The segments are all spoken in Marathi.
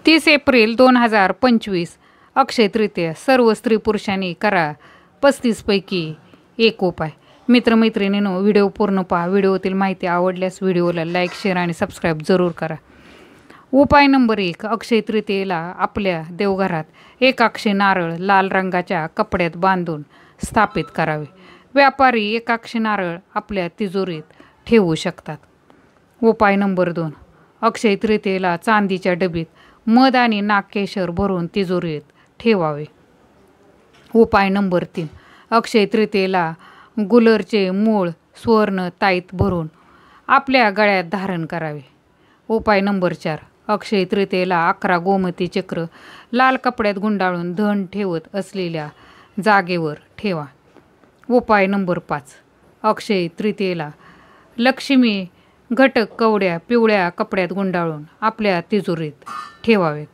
30 एप्रिल 2025 अक्षय तृतीया. सर्व स्त्री पुरुषांनी करा 35 पैकी एक उपाय. मित्रमैत्रिणींनो, व्हिडिओ पूर्ण पहा. व्हिडिओतील माहिती आवडल्यास व्हिडिओला लाईक, शेअर आणि सबस्क्राईब जरूर करा. उपाय नंबर 1. अक्षय तृतीयेला आपल्या देवघरात एक अक्षय नारळ लाल रंगाच्या कपड्यात बांधून स्थापित करावे. व्यापारी एक अक्षय नारळ आपल्या तिजोरीत ठेवू शकतात. उपाय नंबर 2. अक्षय तृतीयेला चांदीच्या डबीत मध आणि नागकेशर भरून तिजोरीत ठेवावे. उपाय नंबर 3. अक्षय तृतीयेला गुलरचे मूळ सुवर्ण ताईत भरून आपल्या गळ्यात धारण करावे. उपाय नंबर 4. अक्षय तृतीयेला 11 गोमती चक्र लाल कपड्यात गुंडाळून धन ठेवत असलेल्या जागेवर ठेवा. उपाय नंबर 5. अक्षय तृतीयेला लक्ष्मी घटक कवड्या पिवळ्या कपड्यात गुंडाळून आपल्या तिजोरीत ठेवावेत.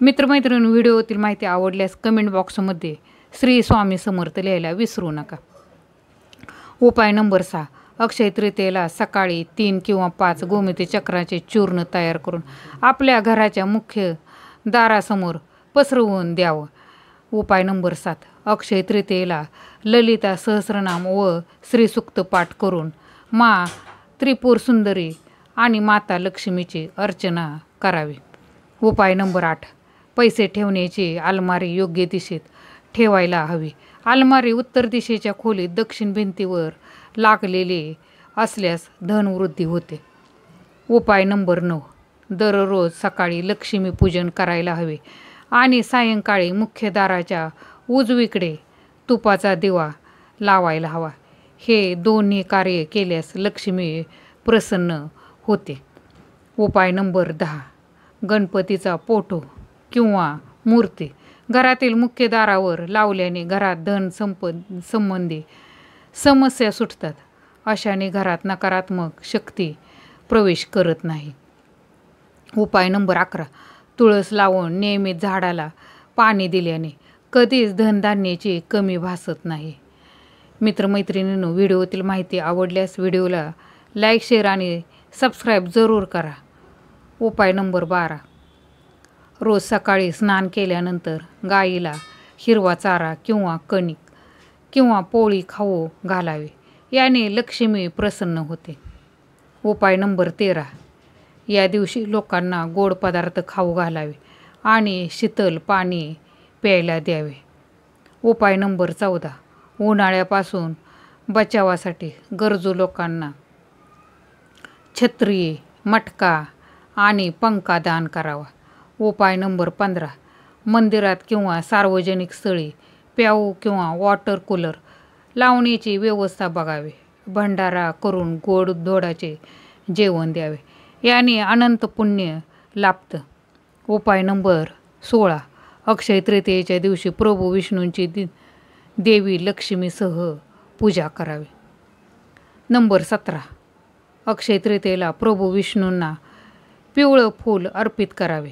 मित्रमैत्रिणी, व्हिडिओतील माहिती आवडल्यास कमेंट बॉक्समध्ये श्री स्वामी समर्थ लिहायला विसरू नका. उपाय नंबर 6. अक्षय तृतीयेला सकाळी 3 किंवा 5 गोमती चक्राचे चूर्ण तयार करून आपल्या घराच्या मुख्य दारासमोर पसरवून द्यावं. उपाय नंबर 7. अक्षय तृतीयेला ललिता सहस्रनाम व श्रीसूक्त पाठ करून मा त्रिपुर सुंदरी आणि माता लक्ष्मीची अर्चना करावी. उपाय नंबर 8. पैसे ठेवण्याची अलमारी योग्य दिशेत ठेवायला हवी. अलमारी उत्तर दिशेच्या खोलीत दक्षिण भिंतीवर लागलेली असल्यास धनवृद्धी होते. उपाय नंबर 9. दररोज सकाळी लक्ष्मी पूजन करायला हवे आणि सायंकाळी मुख्य दाराच्या उजवीकडे तुपाचा दिवा लावायला हवा. हे दोन्ही कार्य केल्यास लक्ष्मी प्रसन्न होते. उपाय नंबर 10. गणपतीचा फोटो किंवा मूर्ती घरातील मुख्य दारावर लावल्याने घरात धन संबंधी समस्या सुटतात. अशाने घरात नकारात्मक शक्ती प्रवेश करत नाही. उपाय नंबर 11. तुळस लावून नियमित झाडाला पाणी दिल्याने कधीच धनधान्याची कमी भासत नाही. मित्रमैत्रिणींनो, व्हिडिओतील माहिती आवडल्यास व्हिडिओला लाईक, शेअर आणि सबस्क्राईब जरूर करा. उपाय नंबर 12. रोज सकाळी स्नान केल्यानंतर गाईला हिरवा चारा किंवा कणिक किंवा पोळी खाऊ घालावे. याने लक्ष्मी प्रसन्न होते. उपाय नंबर 13. या दिवशी लोकांना गोड पदार्थ खाऊ घालावे आणि शीतल पाणी प्यायला द्यावे. उपाय नंबर 14. उन्हाळ्यापासून बचावासाठी गरजू लोकांना छत्री, मटका आणि पंखा दान करावा. उपाय नंबर 15. मंदिरात किंवा सार्वजनिक स्थळी प्याऊ किंवा वॉटर कूलर लावण्याची व्यवस्था बघावी. भंडारा करून गोडधोडाचे जेवण द्यावे. याने अनंत पुण्य लाभतं. उपाय नंबर 16. अक्षय तृतीयेच्या दिवशी प्रभू विष्णूंची देवी लक्ष्मीसह पूजा करावी. नंबर 17. अक्षय तृतीयेला प्रभू विष्णूंना पिवळं फूल अर्पित करावे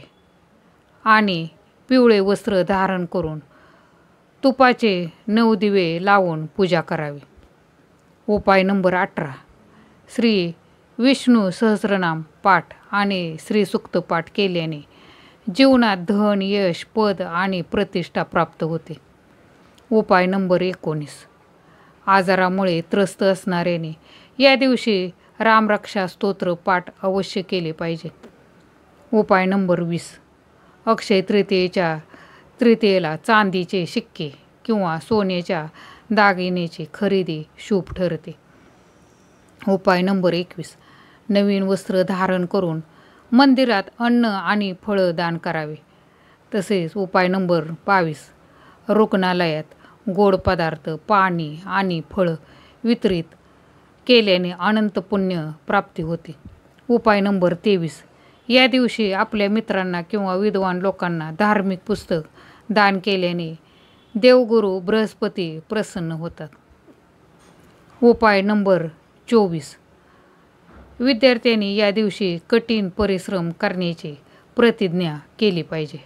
आणि पिवळे वस्त्र धारण करून तुपाचे 9 दिवे लावून पूजा करावी. उपाय नंबर 18. श्री विष्णू सहस्रनाम पाठ आणि श्रीसूक्त पाठ केल्याने जीवनात धन, यश, पद आणि प्रतिष्ठा प्राप्त होते. उपाय नंबर 19. आजारामुळे त्रस्त असणाऱ्याने या दिवशी रामरक्षा स्तोत्र पाठ अवश्य केले पाहिजे. उपाय नंबर 20. अक्षय तृतीयेला चांदीचे शिक्के किंवा सोन्याच्या दागिन्याची खरेदी शुभ ठरते. उपाय नंबर 21. नवीन वस्त्र धारण करून मंदिरात अन्न आणि फळं दान करावे. तसेच उपाय नंबर 22. रुग्णालयात गोड पदार्थ, पाणी आणि फळं वितरित केल्याने अनंत पुण्य प्राप्ती होते. उपाय नंबर 23. या दिवशी आपल्या मित्रांना किंवा विद्वान लोकांना धार्मिक पुस्तक दान केल्याने देवगुरु बृहस्पती प्रसन्न होतात. उपाय नंबर 24. विद्यार्थ्यांनी या दिवशी कठीण परिश्रम करण्याची प्रतिज्ञा केली पाहिजे.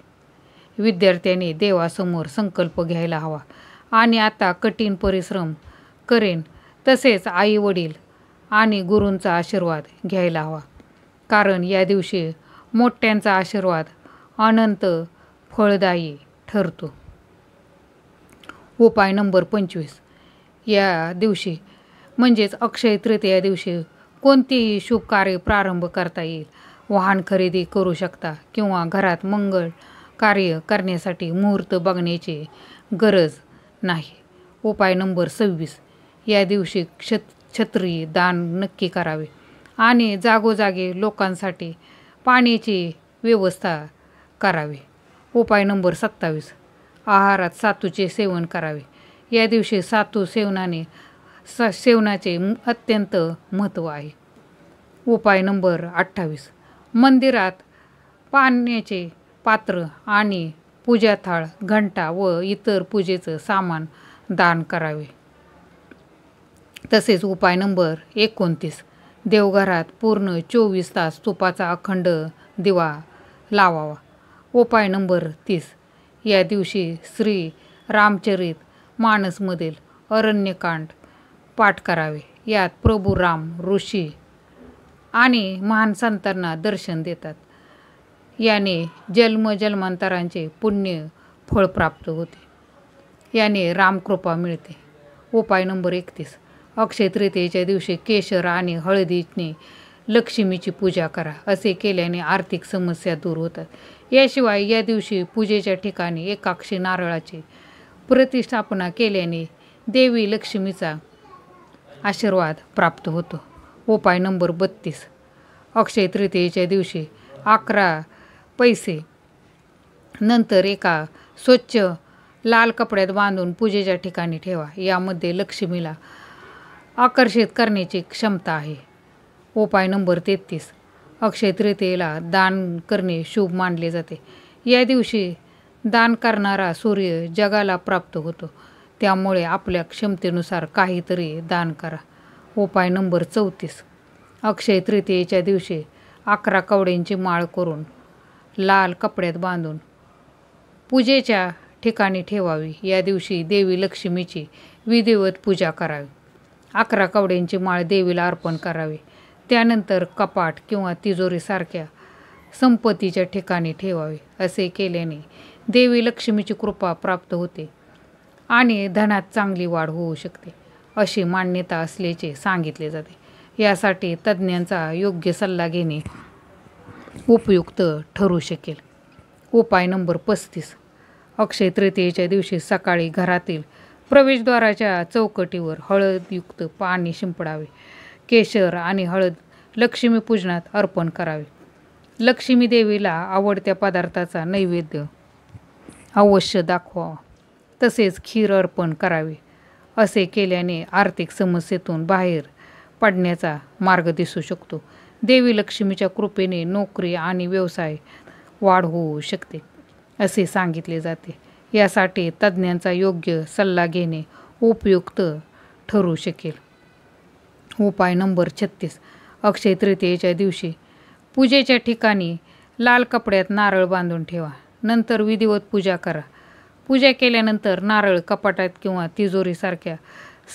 विद्यार्थ्यांनी देवासमोर संकल्प घ्यायला हवा आणि आता कठीण परिश्रम करेन. तसेच आई वडील आणि गुरूंचा आशीर्वाद घ्यायला हवा. कारण या दिवशी मोठ्यांचा आशीर्वाद अनंत फळदायी ठरतो. उपाय नंबर 25. या दिवशी म्हणजेच अक्षय तृतीया दिवशी कोणतेही शुभ कार्य प्रारंभ करता येईल. वाहन खरेदी करू शकता किंवा घरात मंगळ कार्य करण्यासाठी मुहूर्त बघण्याची गरज नाही. उपाय नंबर 26. या दिवशी छत्री दान नक्की करावे आणि जागोजागी लोकांसाठी पाण्याची व्यवस्था करावी. उपाय नंबर 27. आहारात सातूचे सेवन करावे. या दिवशी सातू सेवनाचे अत्यंत महत्त्व आहे. उपाय नंबर 28. मंदिरात पाण्याचे पात्र आणि पूजा थाळ, घंटा व इतर पूजेचं सामान दान करावे. तसेच उपाय नंबर 29. देवघरात पूर्ण 24 तास तुपाचा अखंड दिवा लावावा. उपाय नंबर 30. या दिवशी श्री रामचरित मानसमधील अरण्यकांड पाठ करावे. यात प्रभू राम ऋषी आणि महान संतांना दर्शन देतात. याने जन्मजन्मांतरांचे पुण्य फळ प्राप्त होते. याने रामकृपा मिळते. उपाय नंबर 31. अक्षय तृतीयेच्या दिवशी केशर आणि हळदीने लक्ष्मीची पूजा करा. असे केल्याने आर्थिक समस्या दूर होतात. याशिवाय या दिवशी पूजेच्या ठिकाणी एकाक्षी नारळाची प्रतिष्ठापना केल्याने देवी लक्ष्मीचा आशीर्वाद प्राप्त होतो. उपाय नंबर 32. अक्षय तृतीयेच्या दिवशी 11 पैसे नंतर एका स्वच्छ लाल कपड्यात बांधून पूजेच्या ठिकाणी ठेवा. यामध्ये लक्ष्मीला आकर्षित करण्याची क्षमता आहे. उपाय नंबर 33. अक्षय तृतीयेला दान करणे शुभ मानले जाते. या दिवशी दान करणारा सूर्य जगाला प्राप्त होतो. त्यामुळे आपल्या क्षमतेनुसार काहीतरी दान करा. उपाय नंबर 34. अक्षय तृतीयेच्या दिवशी 11 कवड्यांची माळ करून लाल कपड्यात बांधून पूजेच्या ठिकाणी ठेवावी. या दिवशी देवी लक्ष्मीची विधिवत पूजा करावी. 11 कवड्यांची माळ देवीला अर्पण करावी. त्यानंतर कपाट किंवा तिजोरीसारख्या संपत्तीच्या ठिकाणी ठेवावे. असे केल्याने देवी लक्ष्मीची कृपा प्राप्त होते आणि धनात चांगली वाढ होऊ शकते, अशी मान्यता असल्याचे सांगितले जाते. यासाठी तज्ज्ञांचा योग्य सल्ला घेणे उपयुक्त ठरू शकेल. उपाय नंबर 35. अक्षय तृतीयेच्या दिवशी सकाळी घरातील प्रवेशद्वाराच्या चौकटीवर हळदयुक्त पाणी शिंपडावे. केशर आणि हळद लक्ष्मीपूजनात अर्पण करावे. लक्ष्मी देवीला आवडत्या पदार्थाचा नैवेद्य अवश्य दाखवावा. तसेच खीर अर्पण करावे. असे केल्याने आर्थिक समस्येतून बाहेर पडण्याचा मार्ग दिसू शकतो. देवी लक्ष्मीच्या कृपेने नोकरी आणि व्यवसाय वाढ होऊ शकते, असे सांगितले जाते. यासाठी तज्ज्ञांचा योग्य सल्ला घेणे उपयुक्त ठरू शकेल. उपाय नंबर 36. अक्षय तृतीयेच्या दिवशी पूजेच्या ठिकाणी लाल कपड्यात नारळ बांधून ठेवा. नंतर विधिवत पूजा करा. पूजा केल्यानंतर नारळ कपाटात किंवा तिजोरीसारख्या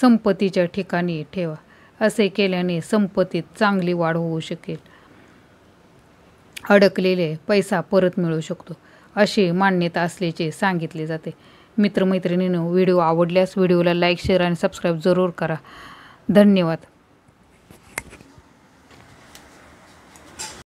संपत्तीच्या ठिकाणी ठेवा. असे केल्याने संपत्तीत चांगली वाढ होऊ शकेल. अडकलेले पैसा परत मिळू शकतो, अशी मान्यता असल्याचे सांगितले जाते. मित्रमैत्रिणींनो, व्हिडिओ आवडल्यास व्हिडिओला लाईक, शेअर आणि सबस्क्राईब जरूर करा. धन्यवाद.